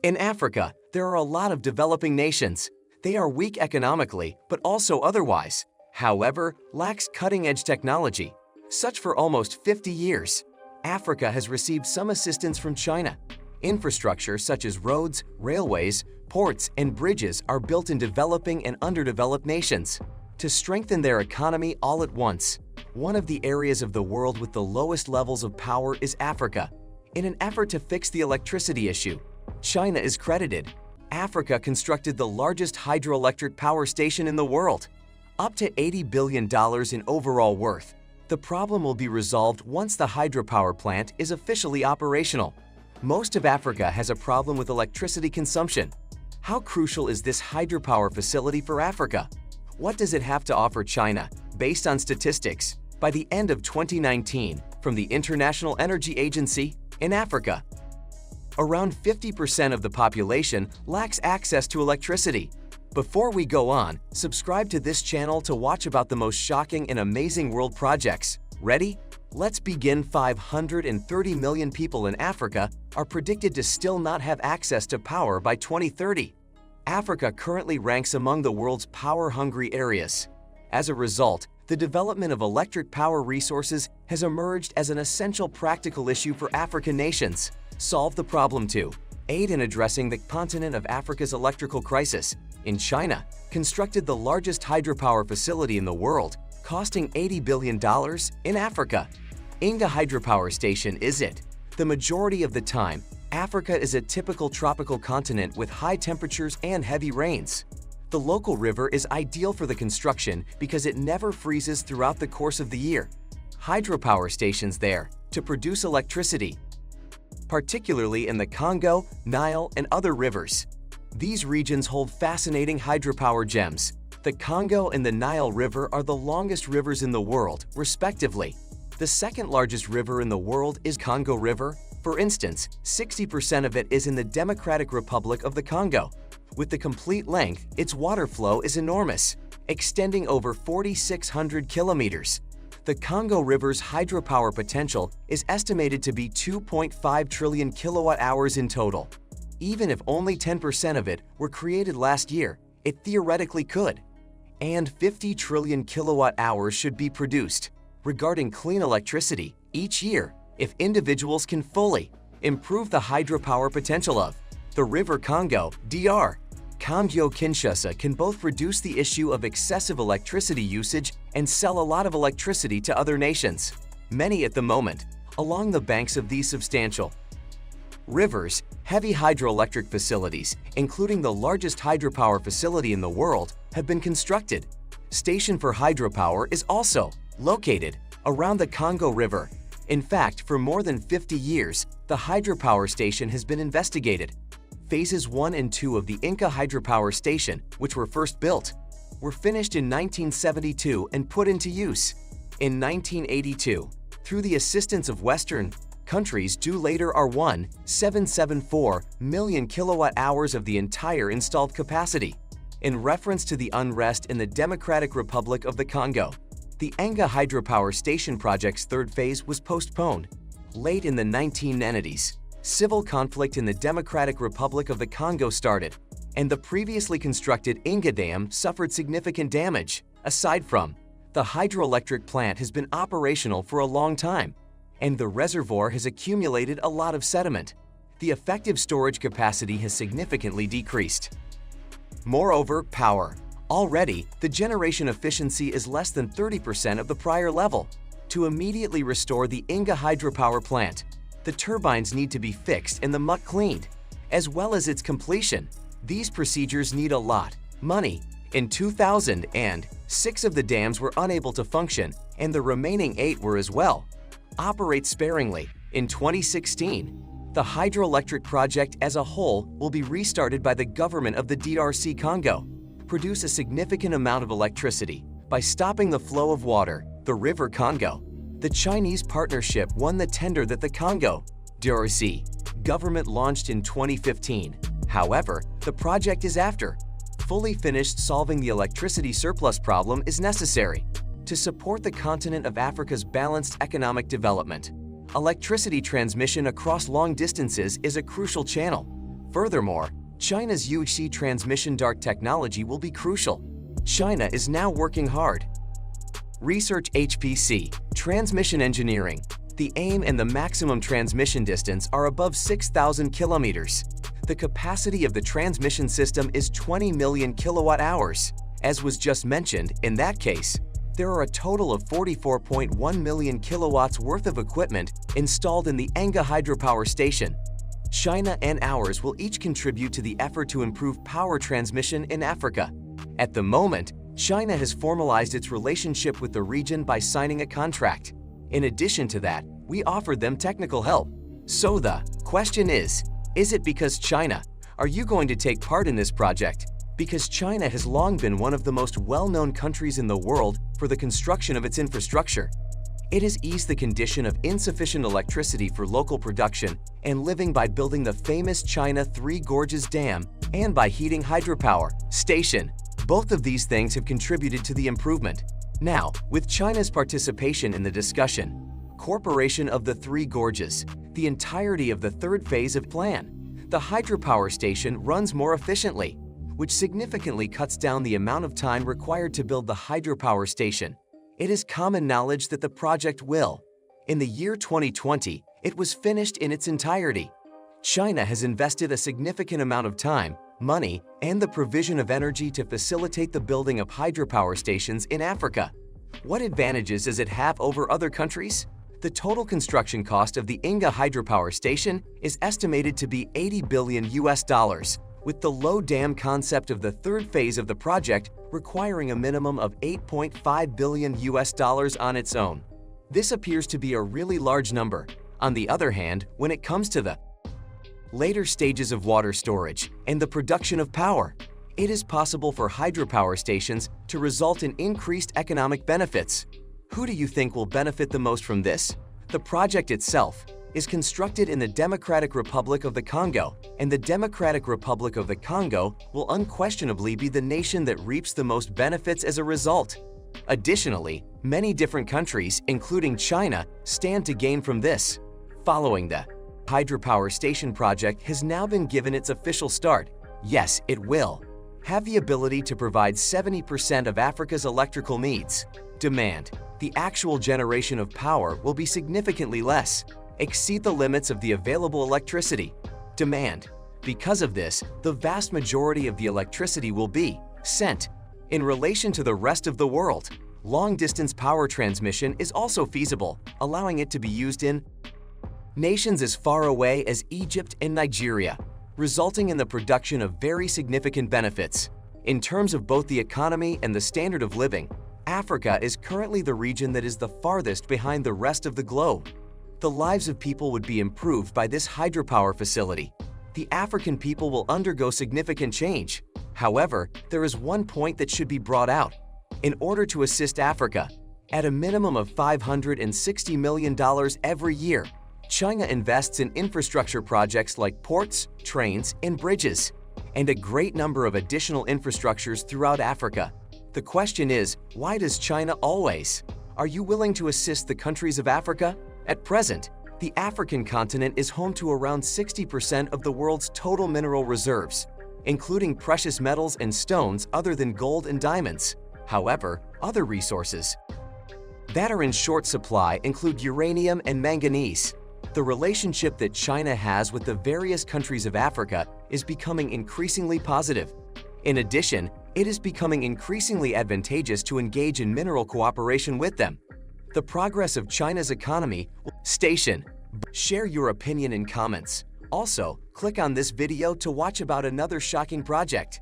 In Africa, there are a lot of developing nations. They are weak economically, but also otherwise. However, lacks cutting-edge technology. Such for almost 50 years. Africa has received some assistance from China. Infrastructure such as roads, railways, ports, and bridges are built in developing and underdeveloped nations to strengthen their economy all at once. One of the areas of the world with the lowest levels of power is Africa. In an effort to fix the electricity issue, China is credited. Africa constructed the largest hydroelectric power station in the world, up to $80 billion in overall worth. The problem will be resolved once the hydropower plant is officially operational. Most of Africa has a problem with electricity consumption. How crucial is this hydropower facility for Africa? What does it have to offer China? Based on statistics, by the end of 2019, from the International Energy Agency, in Africa, around 50% of the population lacks access to electricity. Before we go on, subscribe to this channel to watch about the most shocking and amazing world projects. Ready? Let's begin. 530 million people in Africa are predicted to still not have access to power by 2030. Africa currently ranks among the world's power-hungry areas. As a result, the development of electric power resources has emerged as an essential practical issue for African nations. Solve the problem to aid in addressing the continent of Africa's electrical crisis. In China, constructed the largest hydropower facility in the world, costing $80 billion in Africa. Inga Hydropower Station is it. The majority of the time, Africa is a typical tropical continent with high temperatures and heavy rains. The local river is ideal for the construction because it never freezes throughout the course of the year. Hydropower stations there to produce electricity, particularly in the Congo, Nile, and other rivers. These regions hold fascinating hydropower gems. The Congo and the Nile River are the longest rivers in the world, respectively. The second largest river in the world is Congo River. For instance, 60% of it is in the Democratic Republic of the Congo. With the complete length, its water flow is enormous, extending over 4,600 kilometers. The Congo River's hydropower potential is estimated to be 2.5 trillion kilowatt-hours in total. Even if only 10% of it were created last year, it theoretically could. And 50 trillion kilowatt-hours should be produced. Regarding clean electricity, each year, if individuals can fully improve the hydropower potential of the River Congo, DR, Congo-Kinshasa can both reduce the issue of excessive electricity usage and sell a lot of electricity to other nations, many at the moment, along the banks of these substantial rivers. Heavy hydroelectric facilities, including the largest hydropower facility in the world, have been constructed. Station for hydropower is also located around the Congo River. In fact, for more than 50 years, the hydropower station has been investigated. Phases 1 and 2 of the Inga Hydropower Station, which were first built, were finished in 1972 and put into use in 1982. Through the assistance of Western countries, due later are 1.774 million kilowatt-hours of the entire installed capacity. In reference to the unrest in the Democratic Republic of the Congo, the Inga Hydropower Station project's third phase was postponed. Late in the 1990s, civil conflict in the Democratic Republic of the Congo started, and the previously constructed Inga Dam suffered significant damage. Aside from, the hydroelectric plant has been operational for a long time, and the reservoir has accumulated a lot of sediment. The effective storage capacity has significantly decreased. Moreover, power. Already, the generation efficiency is less than 30% of the prior level. To immediately restore the Inga hydropower plant, the turbines need to be fixed and the muck cleaned, as well as its completion. These procedures need a lot money. In 2000, 6 of the dams were unable to function, and the remaining 8 were as well. Operate sparingly. In 2016, the hydroelectric project as a whole will be restarted by the government of the DRC Congo. Produce a significant amount of electricity by stopping the flow of water, the River Congo. The Chinese partnership won the tender that the Congo DRC government launched in 2015. However, the project is after fully finished. Solving the electricity surplus problem is necessary to support the continent of Africa's balanced economic development. Electricity transmission across long distances is a crucial channel. Furthermore, China's UHC transmission dark technology will be crucial. China is now working hard. Research HPC, transmission engineering. The aim and the maximum transmission distance are above 6,000 kilometers. The capacity of the transmission system is 20 million kilowatt-hours. As was just mentioned, in that case, there are a total of 44.1 million kilowatts worth of equipment installed in the Inga Hydropower station. China and ours will each contribute to the effort to improve power transmission in Africa. At the moment, China has formalized its relationship with the region by signing a contract. In addition to that, we offered them technical help. So the question is it because China? Are you going to take part in this project? Because China has long been one of the most well-known countries in the world for the construction of its infrastructure. It has eased the condition of insufficient electricity for local production and living by building the famous China Three Gorges Dam and by heating hydropower station. Both of these things have contributed to the improvement. Now, with China's participation in the discussion, Corporation of the Three Gorges, the entirety of the third phase of plan, the hydropower station runs more efficiently, which significantly cuts down the amount of time required to build the hydropower station. It is common knowledge that the project will. In the year 2020, it was finished in its entirety. China has invested a significant amount of time, money, and the provision of energy to facilitate the building of hydropower stations in Africa. What advantages does it have over other countries? The total construction cost of the Inga Hydropower station is estimated to be $80 billion, with the low dam concept of the third phase of the project requiring a minimum of $8.5 billion on its own. This appears to be a really large number. On the other hand, when it comes to the later stages of water storage and the production of power, it is possible for hydropower stations to result in increased economic benefits. Who do you think will benefit the most from this? The project itself is constructed in the Democratic Republic of the Congo, and the Democratic Republic of the Congo will unquestionably be the nation that reaps the most benefits as a result. Additionally, many different countries, including China, stand to gain from this. Following the hydropower station project has now been given its official start. Yes, it will have the ability to provide 70% of Africa's electrical needs. Demand. The actual generation of power will be significantly less, exceed the limits of the available electricity demand. Because of this, the vast majority of the electricity will be sent. In relation to the rest of the world, long-distance power transmission is also feasible, allowing it to be used in nations as far away as Egypt and Nigeria, resulting in the production of very significant benefits. In terms of both the economy and the standard of living, Africa is currently the region that is the farthest behind the rest of the globe. The lives of people would be improved by this hydropower facility. The African people will undergo significant change. However, there is one point that should be brought out. In order to assist Africa, at a minimum of $560 million every year, China invests in infrastructure projects like ports, trains, and bridges, and a great number of additional infrastructures throughout Africa. The question is, why does China always? Are you willing to assist the countries of Africa? At present, the African continent is home to around 60% of the world's total mineral reserves, including precious metals and stones other than gold and diamonds. However, other resources that are in short supply include uranium and manganese. The relationship that China has with the various countries of Africa is becoming increasingly positive. In addition, it is becoming increasingly advantageous to engage in mineral cooperation with them. The progress of China's economy station. Share your opinion in comments. Also, click on this video to watch about another shocking project.